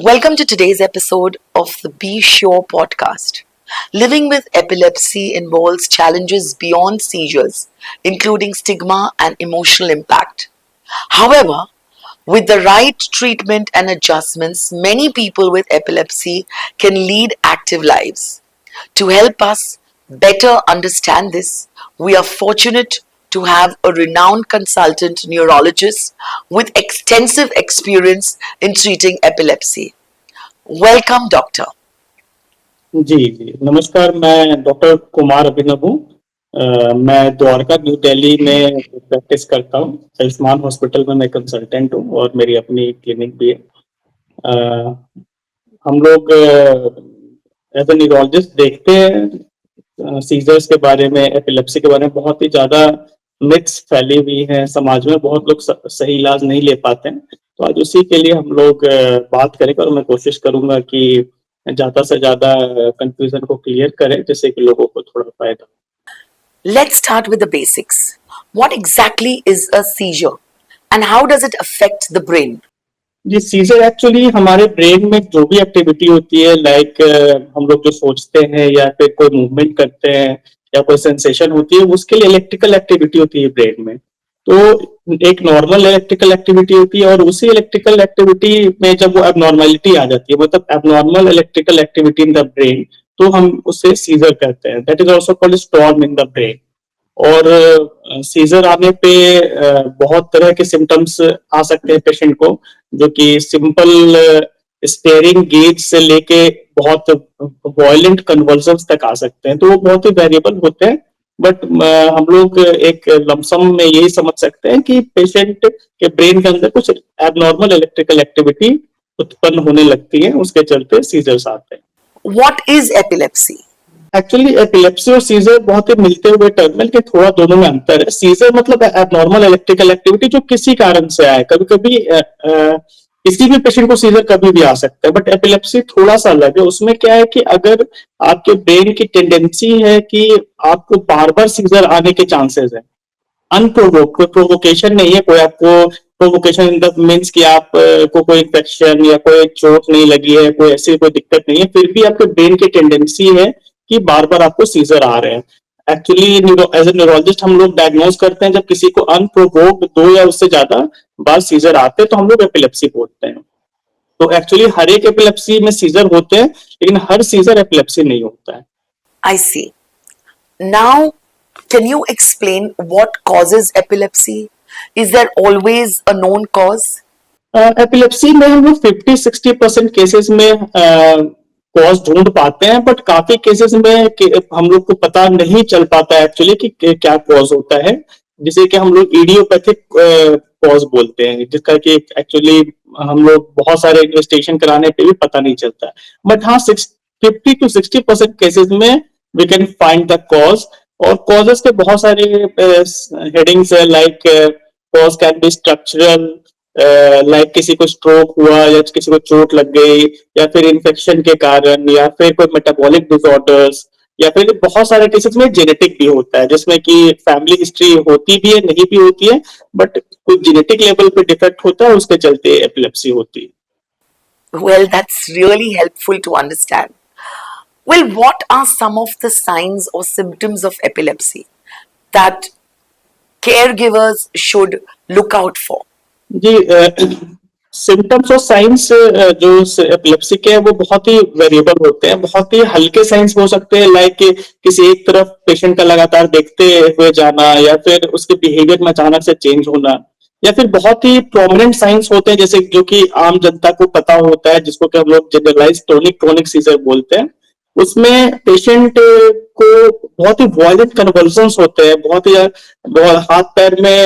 Welcome to today's episode of the Be Sure podcast. Living with epilepsy involves challenges beyond seizures, including stigma and emotional impact. However, with the right treatment and adjustments, many people with epilepsy can lead active lives. To help us better understand this, we are fortunate to have a renowned consultant neurologist with extensive experience in treating epilepsy. Welcome, Doctor. जी जी नमस्कार। मैं doctor Kumar अभिनव हूँ। मैं Dwarka new Delhi में practice करता हूँ। Ayushman hospital में मैं consultant हूँ और मेरी अपनी क्लिनिक भी है। हम लोग एज ए न्यूरोलॉजिस्ट देखते हैं सीजर्स के बारे में, एपिलेप्सी के बारे में बहुत ही ज्यादा मिथ्स फैली हुई हैं समाज में। बहुत लोग सही इलाज नहीं ले पाते हैं। तो आज उसी के लिए हम लोग बात करेंगे और मैं कोशिश करूंगा कि ज्यादा से ज्यादा कंफ्यूजन को क्लियर करें, जिससे कि लोगों को थोड़ा फायदा। Let's start with the basics. What exactly is a seizure and how does it affect the brain? जी, सीजर एक्चुअली हमारे ब्रेन में जो भी एक्टिविटी होती है, लाइक हम लोग जो सोचते हैं या फिर कोई मूवमेंट करते हैं या कोई सेंसेशन होती है, उसके लिए इलेक्ट्रिकल एक्टिविटी होती है ब्रेन में। तो एक नॉर्मल इलेक्ट्रिकल एक्टिविटी होती है और उसी इलेक्ट्रिकल एक्टिविटी में जब वो एबनॉर्मलिटी आ जाती है, मतलब abnormal electrical activity in the brain, तो हम उसे सीजर कहते हैं। That is also called storm in the brain. और सीजर आने पे बहुत तरह के सिम्टम्स आ सकते हैं पेशेंट को, जो कि सिंपल स्टेयरिंग गेज से लेके बहुत वायलेंट कन्वर्जन्स तक आ सकते हैं। तो वो बहुत ही वेरिएबल होते हैं, बट हम लोग एक लमसम में यही समझ सकते हैं कि पेशेंट के ब्रेन के अंदर कुछ एबनॉर्मल इलेक्ट्रिकल एक्टिविटी उत्पन्न होने लगती है, उसके चलते सीजर्स आते हैं। What is epilepsy? Actually epilepsy और सीजर बहुत ही मिलते हुए टर्म है, लेकिन थोड़ा दोनों में अंतर है। सीजर मतलब एबनॉर्मल इलेक्ट्रिकल एक्टिविटी जो किसी कारण से आए। कभी कभी किसी भी पेशेंट को सीजर कभी भी आ सकता है, बट एपिलेप्सी थोड़ा सा अलग है। उसमें क्या है कि अगर आपके ब्रेन की टेंडेंसी है कि आपको बार बार सीजर आने के चांसेस है, अनप्रोवोक, कोई प्रोवोकेशन नहीं है, कोई आपको प्रोवोकेशन इन द मीन्स कि आप को कोई इन्फेक्शन या कोई चोट नहीं लगी है, कोई ऐसी कोई दिक्कत नहीं है, फिर भी आपके ब्रेन की टेंडेंसी है कि बार बार आपको सीजर आ रहे हैं। एक्चुअली एज ए न्यूरोलॉजिस्ट हम लोग डायग्नोज करते हैं जब किसी को अनप्रोवोक्ड 2 या उससे ज्यादा बार सीजर आते हैं, तो हम लोग एपिलेप्सी बोलते हैं। तो एक्चुअली हर एक एपिलेप्सी में सीजर होते हैं, लेकिन हर सीजर एपिलेप्सी नहीं होता है। I see. Now, can you explain what causes epilepsy? Is there always a known cause? Epilepsy में हम लोग 50-60% केसेस में कॉज ढूंढ पाते हैं, बट काफी केसेस में हम लोग को पता नहीं चल पाता है एक्चुअली कि क्या कॉज होता है, जिसे कि हम लोग इडियोपैथिक कॉज बोलते हैं, जिसका कि एक्चुअली हम लोग बहुत सारे इन्वेस्टिगेशन कराने पे भी पता नहीं चलता। बट हाँ, 50-60% केसेस में we can find the cause. और कॉजेस के बहुत सारे हेडिंग्स है, like cause can be structural, like किसी को स्ट्रोक हुआ या किसी को चोट लग गई, या फिर इन्फेक्शन के कारण, या फिर कोई मेटाबॉलिक डिसऑर्डर्स, या फिर बहुत सारे केसेस में जेनेटिक भी होता है, जिसमें कि फैमिली हिस्ट्री होती भी है, नहीं भी होती है, बट कुछ जेनेटिक लेवल पे डिफेक्ट होता है, उसके चलते एपिलेप्सी होती है। Well, that's really helpful to understand. Well, what are some of the signs or symptoms of epilepsy that caregivers should look out for? जी, सिम्टम्स और साइंस जो एपिलेप्सी के हैं वो बहुत ही वेरिएबल होते हैं। बहुत ही हल्के साइंस हो सकते हैं, लाइक किसी एक तरफ पेशेंट का लगातार देखते हुए जाना, या फिर उसके बिहेवियर में अचानक से चेंज होना, या फिर बहुत ही प्रोमिनेंट साइंस होते हैं, जैसे जो कि आम जनता को पता होता है, जिसको कि हम लोग जनरलाइज टोनिक क्रोनिक सीजर बोलते हैं। उसमें पेशेंट को बहुत ही वायलेंट कन्वर्जन्स होते हैं, बहुत हाथ पैर में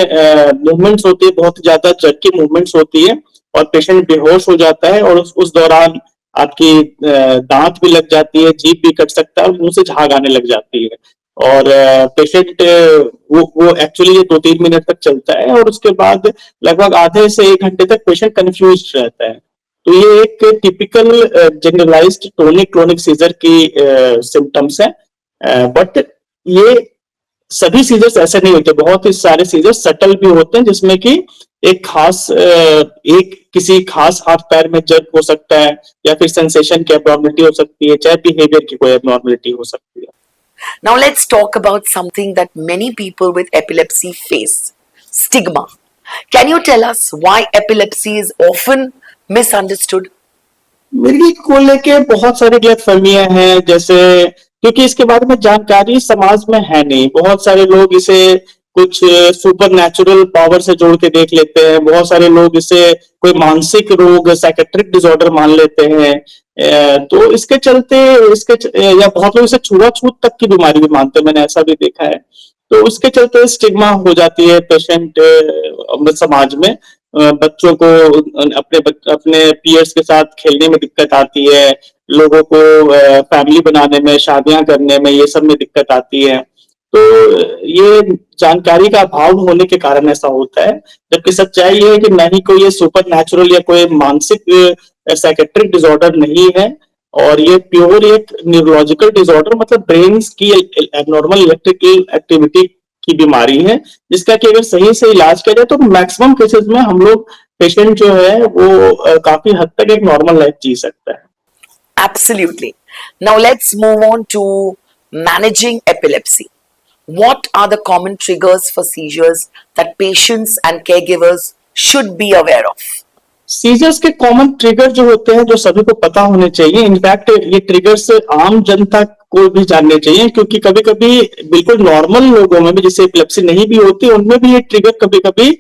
मूवमेंट्स होती है, बहुत ज्यादा जर्की मूवमेंट्स होती है, और पेशेंट बेहोश हो जाता है। और उस दौरान आपकी दांत भी लग जाती है, जीभ भी कट सकता है, और मुंह से झाग आने लग जाती है। और पेशेंट वो एक्चुअली ये 2-3 मिनट तक चलता है, और उसके बाद लगभग आधे से 1 घंटे तक पेशेंट कंफ्यूज रहता है। तो ये एक typical generalised tonic clonic seizure की सिम्टम्स है। बट ये सभी सीजर्स ऐसे नहीं होते, बहुत ही सारे सीजर्स सटल भी होते हैं जिसमें कि एक किसी खास हाथ पैर में जर्क हो सकता है, या फिर सेंसेशन की एब्नॉर्मलिटी हो सकती है, चाहे बिहेवियर की कोई एब्नॉर्मलिटी हो सकती है। Now let's talk about something that many people with epilepsy face: stigma. Can you tell us why epilepsy is often misunderstood? मिर्गी को लेके बहुत सारी गलतफहमियां हैं, जैसे क्योंकि इसके बारे में जानकारी समाज में है नहीं। बहुत सारे लोग इसे कुछ सुपर नेचुरल पावर से जोड़ के देख लेते हैं, बहुत सारे लोग इसे कोई मानसिक रोग साइकेट्रिक डिसऑर्डर मान लेते हैं। तो इसके चलते या बहुत लोग इसे छुआछूत तक की बीमारी भी मानते हैं, मैंने ऐसा भी देखा है। तो उसके चलते स्टिग्मा हो जाती है पेशेंट समाज में। बच्चों को अपने पीयर्स के साथ खेलने में दिक्कत आती है, लोगों को फैमिली बनाने में, शादियां करने में, ये सब में दिक्कत आती है। तो ये जानकारी का अभाव होने के कारण ऐसा होता है, जबकि सच्चाई ये है कि ना ही कोई ये सुपर नेचुरल या कोई मानसिक साइकेट्रिक डिसऑर्डर नहीं है, और ये प्योर एक न्यूरोलॉजिकल डिसऑर्डर, मतलब ब्रेन की एबनॉर्मल इलेक्ट्रिकल एक्टिविटी की बीमारी है, जिसका कि अगर सही से इलाज किया जाए तो मैक्सिमम केसेस में हम लोग पेशेंट जो है वो काफी हद तक एक नॉर्मल लाइफ जी सकता है। Absolutely. Now let's move on to managing epilepsy. What are the common triggers for seizures that patients and caregivers should be aware of? Seizures के कॉमन ट्रिगर जो होते हैं, जो सभी को पता होने चाहिए, इनफैक्ट ये ट्रिगर्स आम जनता को भी जानने चाहिए, क्योंकि कभी कभी बिल्कुल नॉर्मल लोगों में भी, जिसे एपिलेप्सी नहीं भी होती, उनमें भी ये ट्रिगर कभी कभी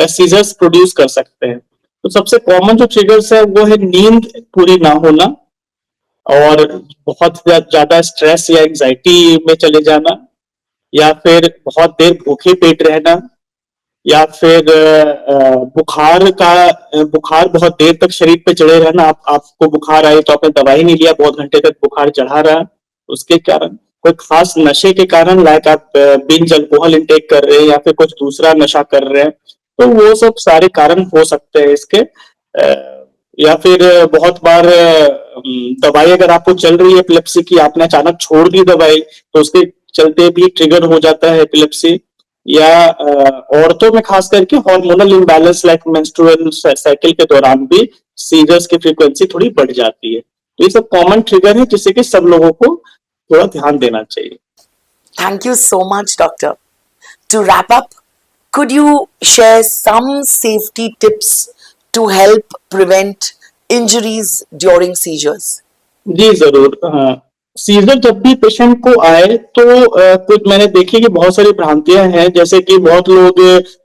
सीजर्स प्रोड्यूस कर सकते हैं। तो सबसे कॉमन जो ट्रिगर्स है वो है नींद पूरी ना होना, और बहुत ज्यादा स्ट्रेस या एंजाइटी में चले जाना, या फिर बहुत देर भूखे पेट रहना, या फिर बुखार बहुत देर तक शरीर पे चढ़े रहना। आपको बुखार आए तो आपने दवाई नहीं लिया, बहुत घंटे तक बुखार चढ़ा रहा, उसके कारण कोई खास नशे के कारण, लाइक आप बिंज अल्कोहल इंटेक कर रहे हैं या फिर कुछ दूसरा नशा कर रहे हैं, तो वो सब सारे कारण हो सकते हैं इसके। या फिर बहुत बार दवाई अगर आपको चल रही है एपिलेप्सी की, आपने अचानक छोड़ दी दवाई, तो उसके चलते भी ट्रिगर हो जाता है एपिलेप्सी। या औरतों में खास करके hormonal imbalance like menstrual cycle के दौरान भी सीजर्स की फ्रीक्वेंसी थोड़ी बढ़ जाती है। तो ये सब कॉमन ट्रिगर है जिससे कि सब लोगों को थोड़ा ध्यान देना चाहिए। Thank you so much, Doctor. To wrap up, could you share some safety tips to help prevent injuries during seizures? जी जरूर। सीजर जब भी पेशेंट को आए तो कुछ मैंने देखी कि बहुत सारी भ्रांतियां हैं, जैसे कि बहुत लोग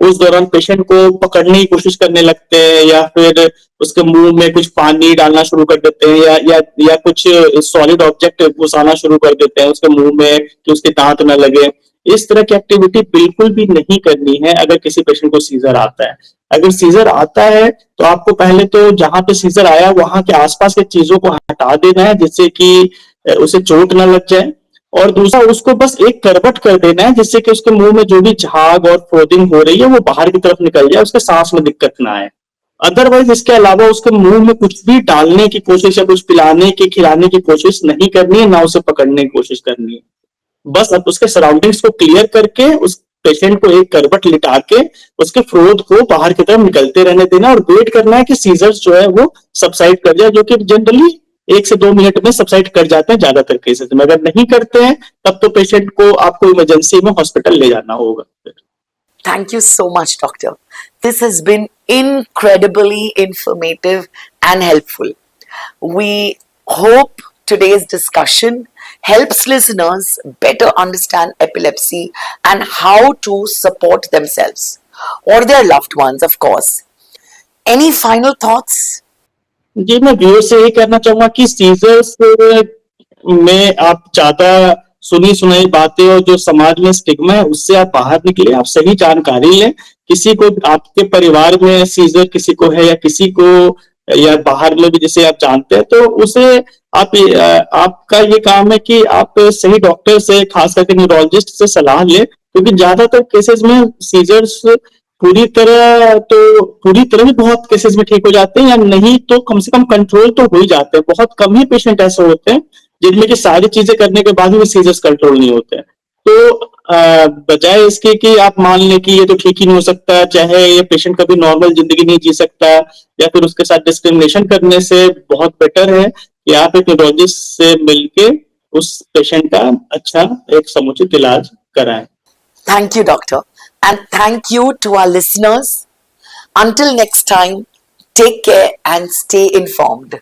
उस दौरान पेशेंट को पकड़ने की कोशिश करने लगते हैं, या फिर उसके मुंह में कुछ पानी डालना शुरू कर देते हैं, या कुछ सॉलिड ऑब्जेक्ट घुसाना शुरू कर देते हैं उसके मुंह में कि उसके दांत न लगे। इस तरह की एक्टिविटी बिल्कुल भी नहीं करनी है अगर किसी पेशेंट को सीजर आता है। अगर सीजर आता है तो आपको पहले तो जहां पे सीजर आया वहां के आसपास के चीजों को हटा देना है, जिससे कि उसे चोट ना लग जाए, और दूसरा उसको बस एक करवट कर देना है, जिससे कि उसके मुंह में जो भी झाग और फ्रोदिंग हो रही है वो बाहर की तरफ निकल जाए, उसके सांस में दिक्कत ना आए। अदरवाइज इसके अलावा उसके मुंह में कुछ भी डालने की कोशिश या कुछ पिलाने की खिलाने की कोशिश नहीं करनी है, ना उसे पकड़ने की कोशिश करनी है। बस अब उसके सराउंडिंग्स को क्लियर करके उस पेशेंट को एक करवट लिटा के उसके फ्रोद को बाहर की तरफ निकलते रहने देना, और वेट करना है कि सीजर्स जो है वो सबसाइड कर जाए, जो कि जनरली 1 से 2 मिनट में सबसाइड कर जाते हैं ज्यादातर केसेस में। अगर नहीं करते हैं तब तो पेशेंट को आपको इमरजेंसी में हॉस्पिटल ले जाना होगा। Thank you so much, Doctor. This has been incredibly informative and helpful. We hope today's discussion helps listeners better understand epilepsy and how to support themselves or their loved ones, of course. Any final thoughts? जी मैं viewer से यही कहना चाहूंगा कि seizures में आप ज्यादा सुनी सुनाई बातें और जो समाज में स्टिग्मा है उससे आप बाहर निकले, आप सही जानकारी लें। किसी को आपके परिवार में सीजर किसी को है, या किसी को या बाहर में भी जिसे आप जानते हैं, तो उसे आपका ये काम है कि आप सही डॉक्टर से, खास करके न्यूरोलॉजिस्ट से सलाह लें, क्योंकि ज्यादातर केसेस में सीजर्स पूरी तरह भी बहुत केसेस में ठीक हो जाते हैं, या नहीं तो कम से कम कंट्रोल तो हो ही जाते हैं। बहुत कम ही पेशेंट ऐसे होते हैं जिनमें कि सारी चीजें करने के बाद भी सीजर्स कंट्रोल नहीं होते हैं। तो बजाय इसके कि आप मान लें कि ये तो ठीक ही नहीं हो सकता, चाहे ये पेशेंट कभी नॉर्मल जिंदगी नहीं जी सकता, या फिर उसके साथ डिस्क्रिमिनेशन करने से बहुत बेटर है कि आप एक न्यूरोलॉजिस्ट से मिलके उस पेशेंट का अच्छा एक समुचित इलाज कराएं। Thank you, Doctor. And thank you to our listeners. Until next time, take care and stay informed.